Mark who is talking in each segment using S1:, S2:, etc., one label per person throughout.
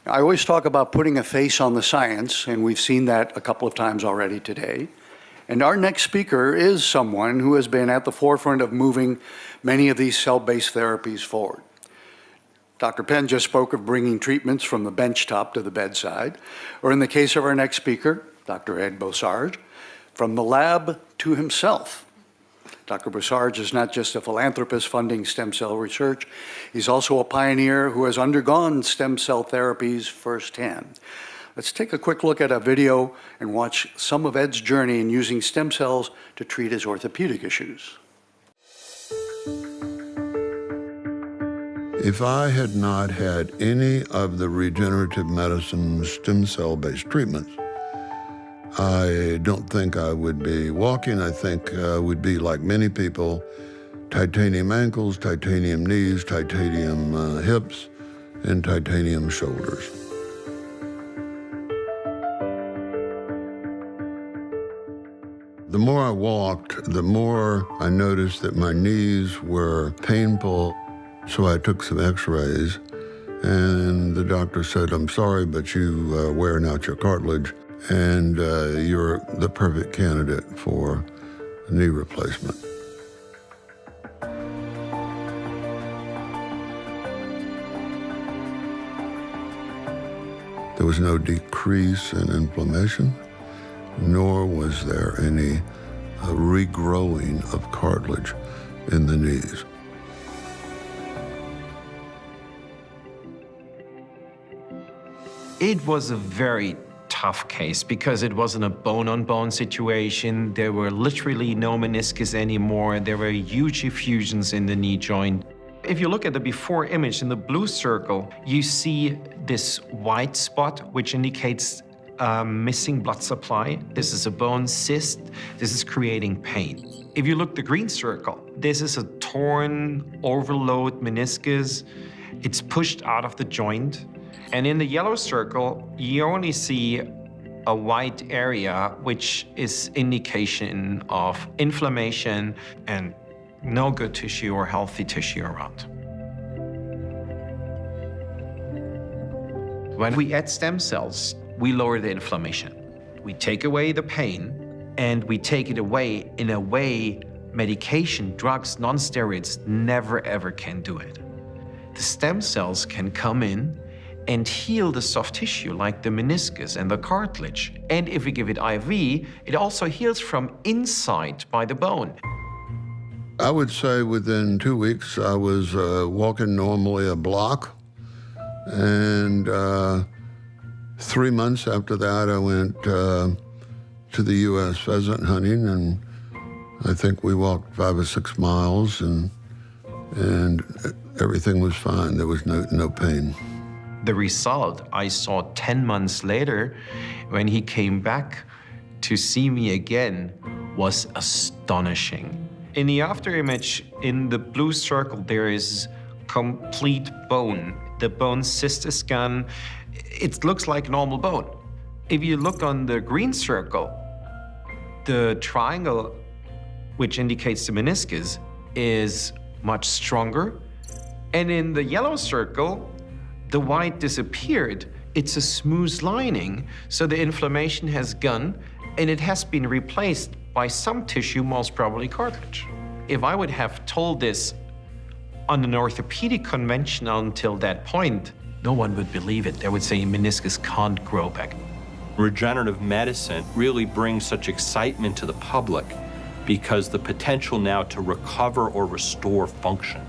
S1: I always talk about putting a face on the science, and we've seen that a couple of times already today. And our next speaker is someone who has been at the forefront of moving many of these cell-based therapies forward. Dr. Penn just spoke of bringing treatments from the benchtop to the bedside, or in the case of our next speaker, Dr. Ed Bosarge, from the lab to himself. Dr. Bosarge is not just a philanthropist funding stem cell research, he's also a pioneer who has undergone stem cell therapies firsthand. Let's take a quick look at a video and watch some of Ed's journey in using stem cells to treat his orthopedic issues.
S2: If I had not had any of the regenerative medicine stem cell-based treatments, I don't think I would be walking. I think I would be like many people, titanium ankles, titanium knees, titanium hips, and titanium shoulders. The more I walked, the more I noticed that my knees were painful. So I took some x-rays, and the doctor said, "I'm sorry, but you are wearing out your cartilage, and you're the perfect candidate for knee replacement." There was no decrease in inflammation, nor was there any regrowing of cartilage in the knees.
S3: It was a very tough case because it wasn't a bone-on-bone situation. There were literally no meniscus anymore. There were huge effusions in the knee joint. If you look at the before image in the blue circle, you see this white spot, which indicates missing blood supply. This is a bone cyst. This is creating pain. If you look at the green circle, this is a torn, overload meniscus. It's pushed out of the joint. And in the yellow circle, you only see a white area, which is indication of inflammation and no good tissue or healthy tissue around. When we add stem cells, we lower the inflammation. We take away the pain, and we take it away in a way medication, drugs, non-steroids never ever can do it. The stem cells can come in and heal the soft tissue like the meniscus and the cartilage. And if we give it IV, it also heals from inside by the bone.
S2: I would say within 2 weeks, I was walking normally a block. And 3 months after that, I went to the U.S. pheasant hunting, and I think we walked 5 or 6 miles, and everything was fine. There was no pain.
S3: The result I saw 10 months later when he came back to see me again was astonishing. In the after image, in the blue circle, there is complete bone. The bone cyst is gone. It looks like normal bone. If you look on the green circle, the triangle, which indicates the meniscus, is much stronger. And in the yellow circle, the white disappeared. It's a smooth lining, so the inflammation has gone, and it has been replaced by some tissue, most probably cartilage. If I would have told this on an orthopedic convention until that point, no one would believe it. They would say meniscus can't grow back.
S4: Regenerative medicine really brings such excitement to the public because the potential now to recover or restore function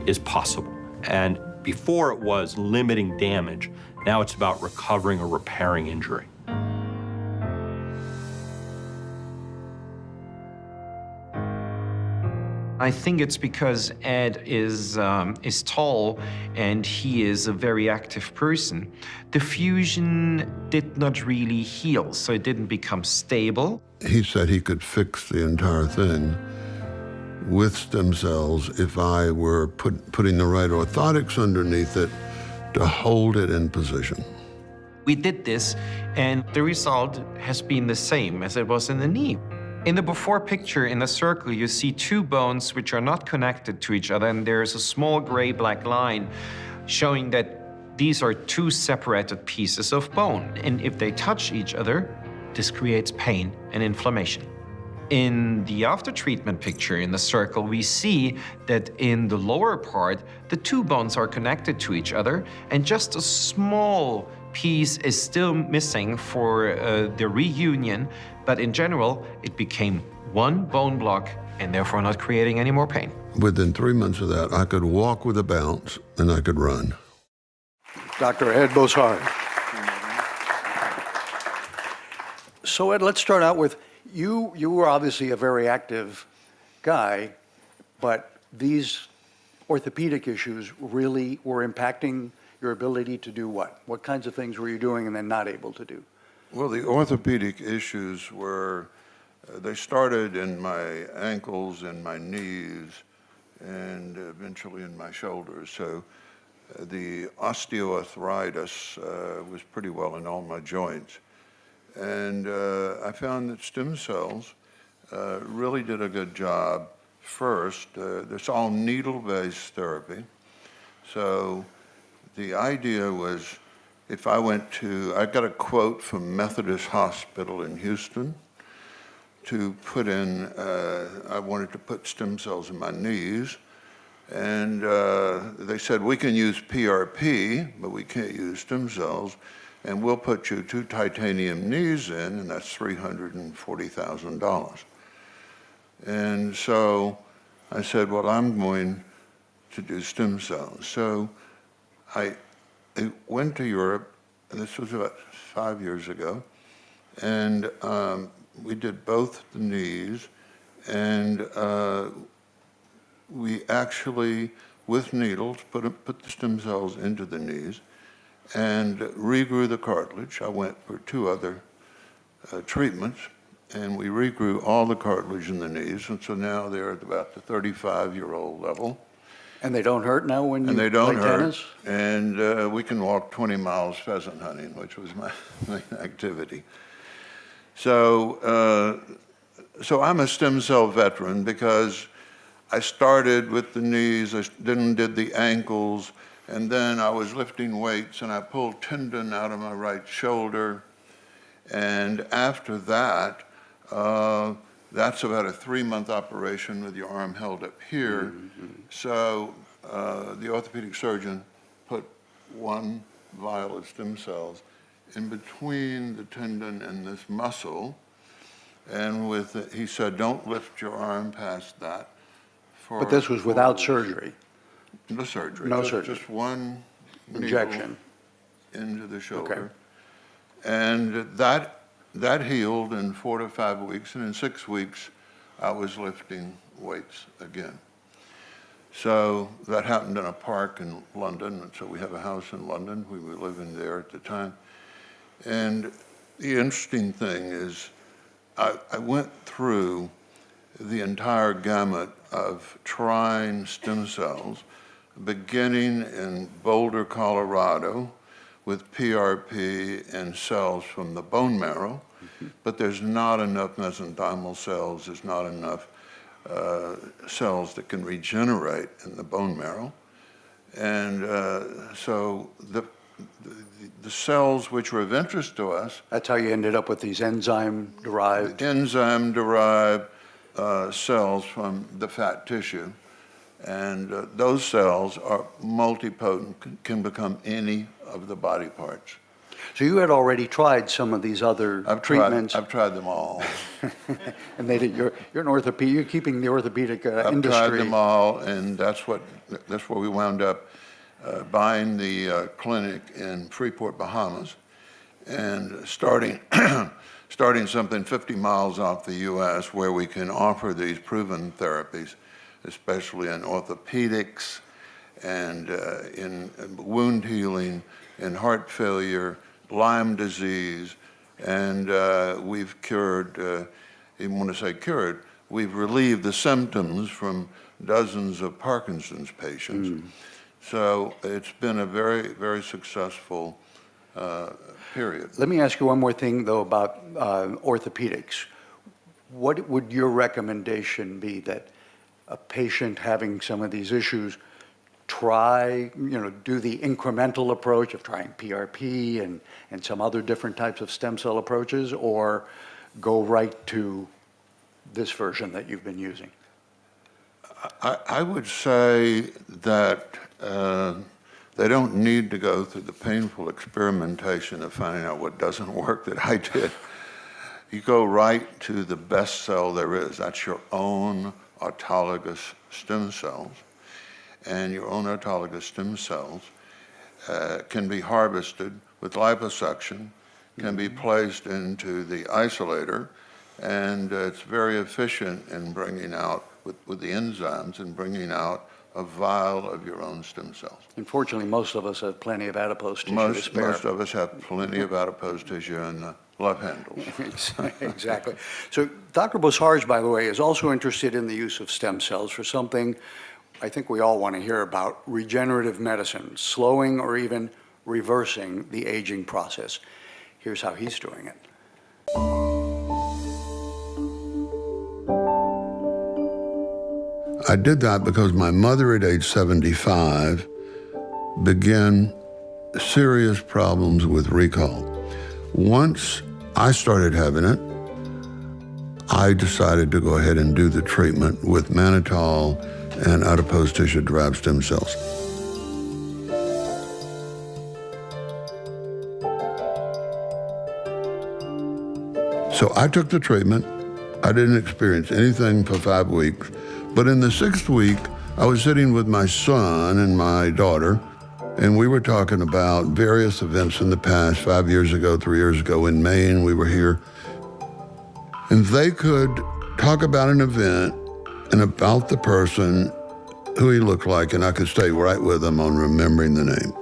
S4: is possible. And before it was limiting damage, now it's about recovering or repairing injury.
S3: I think it's because Ed is tall and he is a very active person. The fusion did not really heal, so it didn't become stable.
S2: He said he could fix the entire thing with stem cells if I were putting the right orthotics underneath it to hold it in position.
S3: We did this, and the result has been the same as it was in the knee. In the before picture, in the circle, you see two bones which are not connected to each other, and there's a small gray-black line showing that These are two separated pieces of bone, and if they touch each other, this creates pain and inflammation. In the after-treatment picture in the circle, we see that in the lower part, the two bones are connected to each other, and just a small piece is still missing for the reunion, but in general, it became one bone block and therefore not creating any more pain.
S2: Within 3 months of that, I could walk with a bounce and I could run.
S1: Dr. Ed Bozarth. So Ed, let's start out with, you were obviously a very active guy, but these orthopedic issues really were impacting your ability to do what? What kinds of things were you doing and then not able to do?
S2: Well, the orthopedic issues were, they started in my ankles and my knees and eventually in my shoulders. So the osteoarthritis was pretty well in all my joints. And I found that stem cells really did a good job. First, it's all needle-based therapy. So the idea was, if I went to, I got a quote from Methodist Hospital in Houston to put in, I wanted to put stem cells in my knees. And they said, we can use PRP, but we can't use stem cells. And we'll put you 2 titanium knees in, and that's $340,000. And so I said, well, I'm going to do stem cells. So I went to Europe, and this was about 5 years ago, and we did both the knees, and we actually, with needles, put the stem cells into the knees and regrew the cartilage. I went for 2 other treatments, and we regrew all the cartilage in the knees, and so now they're at about the 35-year-old level.
S1: And they don't hurt now when you
S2: And they don't
S1: play
S2: hurt.
S1: tennis?
S2: And we can walk 20 miles pheasant hunting, which was my main activity. So, so I'm a stem cell veteran because I started with the knees, I then did the ankles, and then I was lifting weights and I pulled tendon out of my right shoulder. And after that, that's about a 3-month operation with your arm held up here. Mm-hmm. So the orthopedic surgeon put 1 vial of stem cells in between the tendon and this muscle. And with it, he said, don't lift your arm past that.
S1: But this was without surgery?
S2: No surgery.
S1: No surgery.
S2: Just 1
S1: injection
S2: into the shoulder. Okay. And that healed in 4 to 5 weeks, and in 6 weeks, I was lifting weights again. So that happened in a park in London, and so we have a house in London. We were living there at the time. And the interesting thing is, I went through the entire gamut of trying stem cells, beginning in Boulder, Colorado, with PRP and cells from the bone marrow, but there's not enough mesenchymal cells, there's not enough cells that can regenerate in the bone marrow. And so the cells which were of interest to us.
S1: That's how you ended up with these enzyme-derived.
S2: Enzyme-derived cells from the fat tissue. And those cells are multipotent, can become any of the body parts.
S1: So you had already tried some of these other treatments.
S2: I've tried them all.
S1: And they did. You're an orthopedic. You're keeping the orthopedic industry.
S2: I've tried them all, and that's where we wound up buying the clinic in Freeport, Bahamas, and starting something 50 miles off the U.S. where we can offer these proven therapies, especially in orthopedics and in wound healing, in heart failure, Lyme disease, and we've cured, even when I say cured, we've relieved the symptoms from dozens of Parkinson's patients. Mm. So it's been a very, very successful period.
S1: Let me ask you one more thing, though, about orthopedics. What would your recommendation be that a patient having some of these issues try, do the incremental approach of trying PRP and some other different types of stem cell approaches, or go right to this version that you've been using?
S2: I would say that they don't need to go through the painful experimentation of finding out what doesn't work that I did. You go right to the best cell there is. That's your own autologous stem cells. And your own autologous stem cells can be harvested with liposuction, can be placed into the isolator, and it's very efficient in bringing out, with the enzymes, and bringing out a vial of your own stem cells.
S1: Unfortunately, most of us have plenty of adipose tissue to spare.
S2: Most of us have plenty of adipose tissue in the love handles.
S1: Exactly. So Dr. Bosarge, by the way, is also interested in the use of stem cells for something I think we all want to hear about: regenerative medicine, slowing or even reversing the aging process. Here's how he's doing it.
S2: I did that because my mother at age 75 began serious problems with recall. Once I started having it, I decided to go ahead and do the treatment with mannitol and adipose tissue-derived stem cells. So I took the treatment. I didn't experience anything for 5 weeks. But in the 6th week, I was sitting with my son and my daughter, and we were talking about various events in the past. 5 years ago, 3 years ago in Maine, we were here. And they could talk about an event and about the person, who he looked like, and I could stay right with them on remembering the name.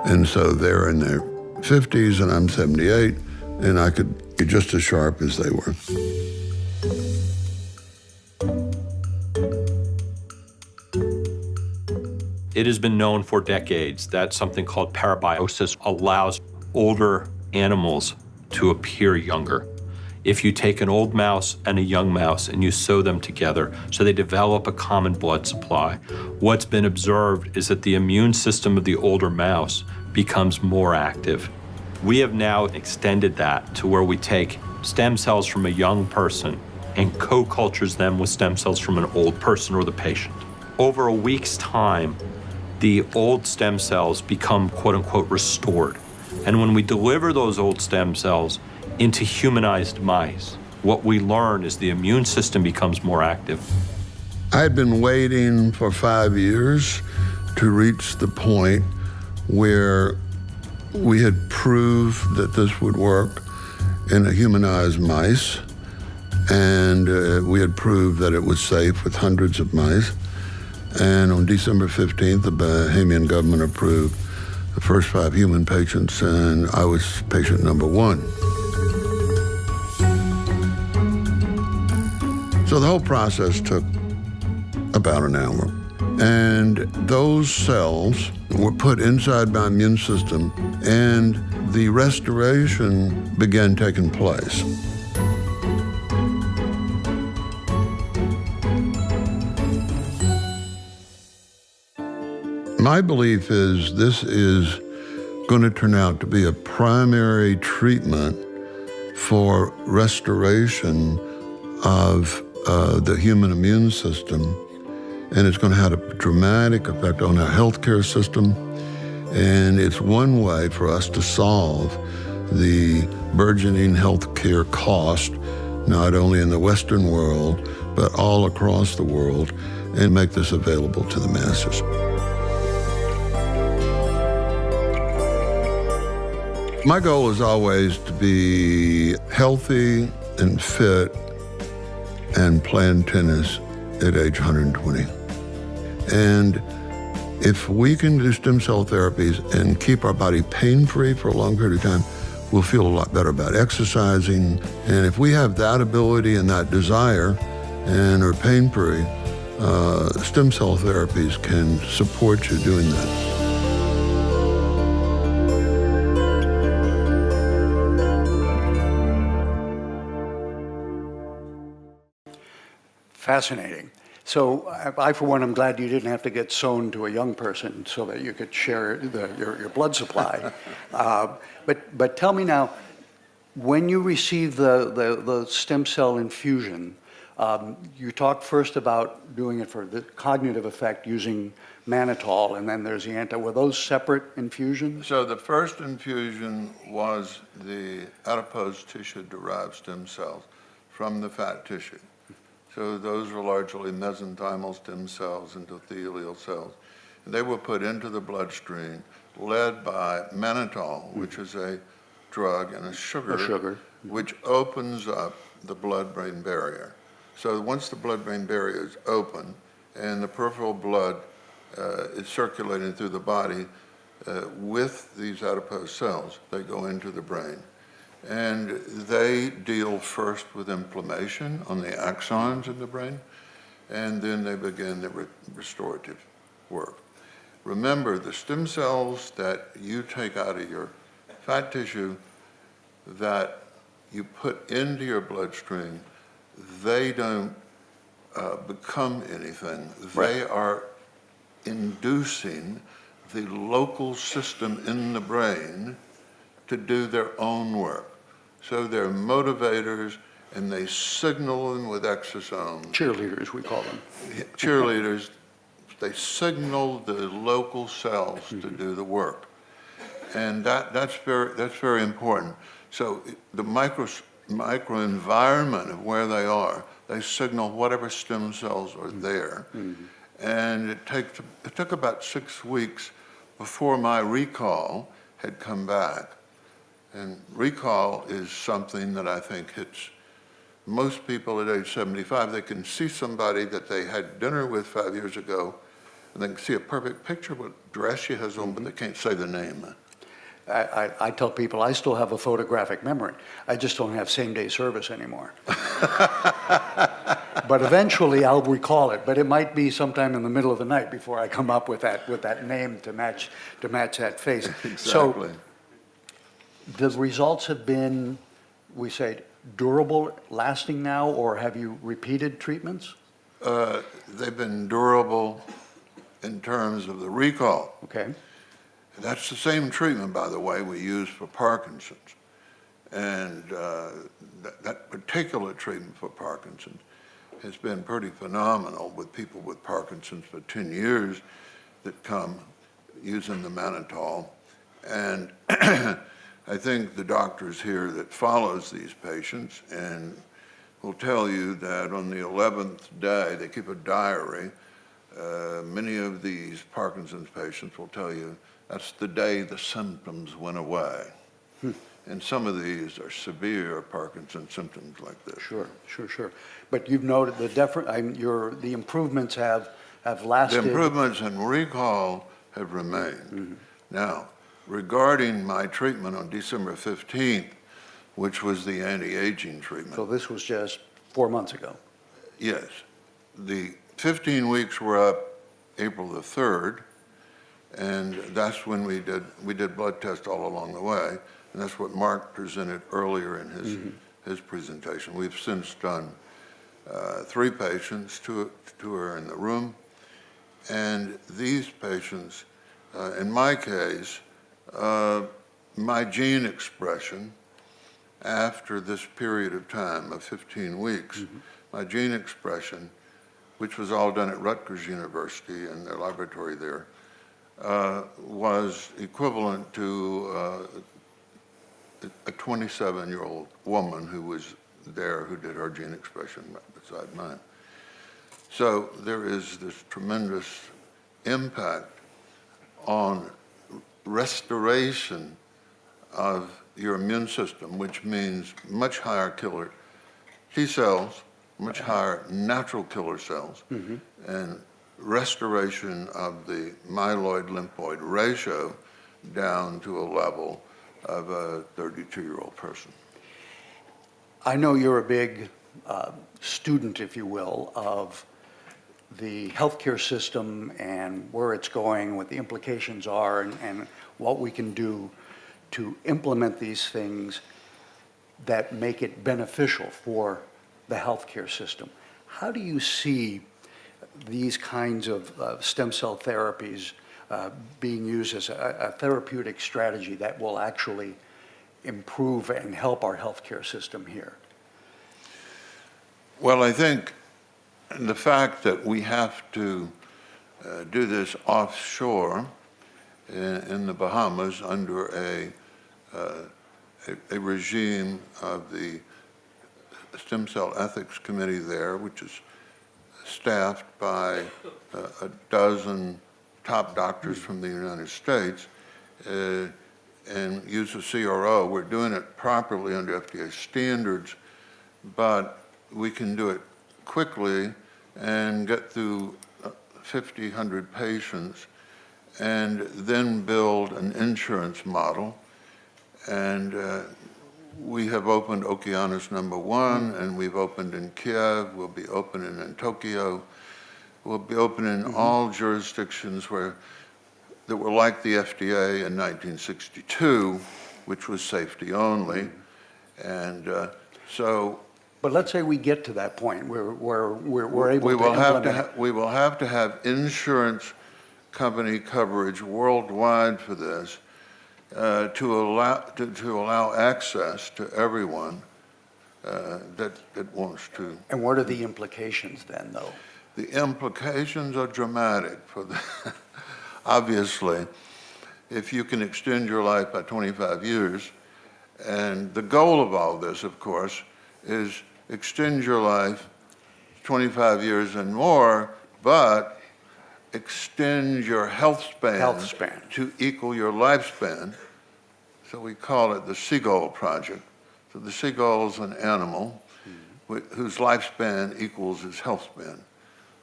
S2: And so they're in their 50s and I'm 78, and I could be just as sharp as they were.
S4: It has been known for decades that something called parabiosis allows older animals to appear younger. If you take an old mouse and a young mouse and you sew them together so they develop a common blood supply, what's been observed is that the immune system of the older mouse becomes more active. We have now extended that to where we take stem cells from a young person and co-cultures them with stem cells from an old person or the patient. Over a week's time, the old stem cells become quote unquote restored. And when we deliver those old stem cells into humanized mice, what we learn is the immune system becomes more active.
S2: I had been waiting for 5 years to reach the point where we had proved that this would work in a humanized mice, and we had proved that it was safe with hundreds of mice. And on December 15th, the Bahamian government approved the first 5 human patients, and I was patient number 1. So the whole process took about an hour. And those cells were put inside my immune system, and the restoration began taking place. My belief is this is going to turn out to be a primary treatment for restoration of the human immune system, and it's going to have a dramatic effect on our healthcare system, and it's one way for us to solve the burgeoning healthcare cost, not only in the Western world, but all across the world, and make this available to the masses. My goal is always to be healthy and fit and playing tennis at age 120. And if we can do stem cell therapies and keep our body pain-free for a long period of time, we'll feel a lot better about exercising. And if we have that ability and that desire and are pain-free, stem cell therapies can support you doing that.
S1: Fascinating. So I, for one, am glad you didn't have to get sewn to a young person so that you could share your blood supply. But tell me now, when you receive the stem cell infusion, you talked first about doing it for the cognitive effect using mannitol, and then there's the were those separate infusions?
S2: So the first infusion was the adipose tissue-derived stem cells from the fat tissue. So those were largely mesenchymal stem cells, endothelial cells. And they were put into the bloodstream, led by mannitol, which is a drug and a sugar, which opens up the blood-brain barrier. So once the blood-brain barrier is open and the peripheral blood is circulating through the body with these adipose cells, they go into the brain. And they deal first with inflammation on the axons in the brain, and then they begin the restorative work. Remember, the stem cells that you take out of your fat tissue that you put into your bloodstream, they don't become anything. They are inducing the local system in the brain to do their own work. So they're motivators, and they signal them with exosomes.
S1: Cheerleaders, we call them.
S2: Cheerleaders, they signal the local cells to do the work. And that's very important. So the microenvironment of where they are, they signal whatever stem cells are there. And it took about 6 weeks before my recall had come back. And recall is something that I think hits most people at age 75. They can see somebody that they had dinner with 5 years ago, and they can see a perfect picture of what dress she has on, but they can't say the name.
S1: I tell people I still have a photographic memory. I just don't have same-day service anymore. But eventually I'll recall it, but it might be sometime in the middle of the night before I come up with that name to match that face.
S2: Exactly.
S1: So the results have been, we say, durable, lasting now, or have you repeated treatments?
S2: They've been durable in terms of the recall.
S1: Okay.
S2: That's the same treatment, by the way, we use for Parkinson's. And that particular treatment for Parkinson's has been pretty phenomenal with people with Parkinson's for 10 years that come using the mannitol. And I think the doctors here that follows these patients and will tell you that on the 11th day, they keep a diary. Many of these Parkinson's patients will tell you that's the day the symptoms went away. And some of these are severe Parkinson's symptoms like this.
S1: Sure. But you've noted the improvements have lasted.
S2: The improvements in recall have remained. Now, regarding my treatment on December 15th, which was the anti-aging treatment.
S1: So this was just 4 months ago.
S2: Yes. The 15 weeks were up April the 3rd, and that's when we did blood tests all along the way, and that's what Mark presented earlier in his presentation. We've since done 3 patients, two are in the room, and these patients, in my case, my gene expression after this period of time of 15 weeks, my gene expression, which was all done at Rutgers University in their laboratory there, was equivalent to a 27-year-old woman who was there who did her gene expression beside mine. So there is this tremendous impact on restoration of your immune system, which means much higher killer T cells, much higher natural killer cells, and restoration of the myeloid-lymphoid ratio down to a level of a 32-year-old person.
S1: I know you're a big student, if you will, of the healthcare system and where it's going, what the implications are, and what we can do to implement these things that make it beneficial for the healthcare system. How do you see these kinds of stem cell therapies being used as a therapeutic strategy that will actually improve and help our healthcare system here?
S5: Well, I think the fact that we have to do this offshore in the Bahamas under a regime of the Stem Cell Ethics Committee there, which is staffed by a dozen top doctors from the United States, and use a CRO. We're doing it properly under FDA standards, but we can do it quickly and get through 50, 100 patients and then build an insurance model. And we have opened Okeanos #1, and we've opened in Kiev. We'll be opening in Tokyo. We'll be opening in all jurisdictions that were like the FDA in 1962, which was safety only. And so
S1: But let's say we get to that point where we're able
S5: we
S1: to
S5: will have to
S1: implement.
S5: we will have to have insurance company coverage worldwide for this to allow access to everyone that wants to.
S1: And what are the implications then, though?
S5: The implications are dramatic for the obviously, if you can extend your life by 25 years, and the goal of all this, of course, is extend your life 25 years and more, but extend your health span to equal your lifespan. So we call it the Seagull Project. So the seagull is an animal whose lifespan equals his health span.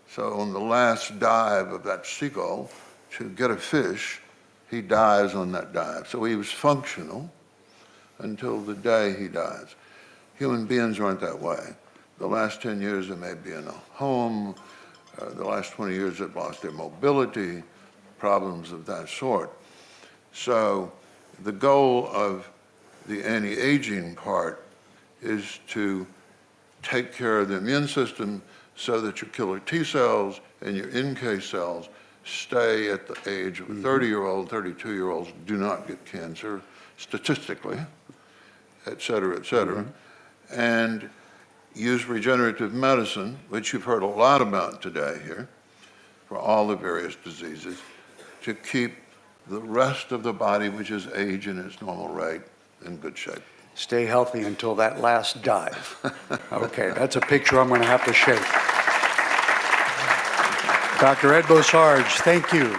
S5: So on the last dive of that seagull to get a fish, he dies on that dive. So he was functional until the day he dies. Human beings aren't that way. The last 10 years they may be in a home. The last 20 years they've lost their mobility, problems of that sort. So the goal of the anti-aging part is to take care of the immune system so that your killer T cells and your NK cells stay at the age of a 30-year-old, 32-year-olds do not get cancer statistically, et cetera, and use regenerative medicine, which you've heard a lot about today here, for all the various diseases, to keep the rest of the body, which is age in its normal rate, in good shape.
S1: Stay healthy until that last dive. Okay, that's a picture I'm going to have to shake. Dr. Ed Bozarge, thank you.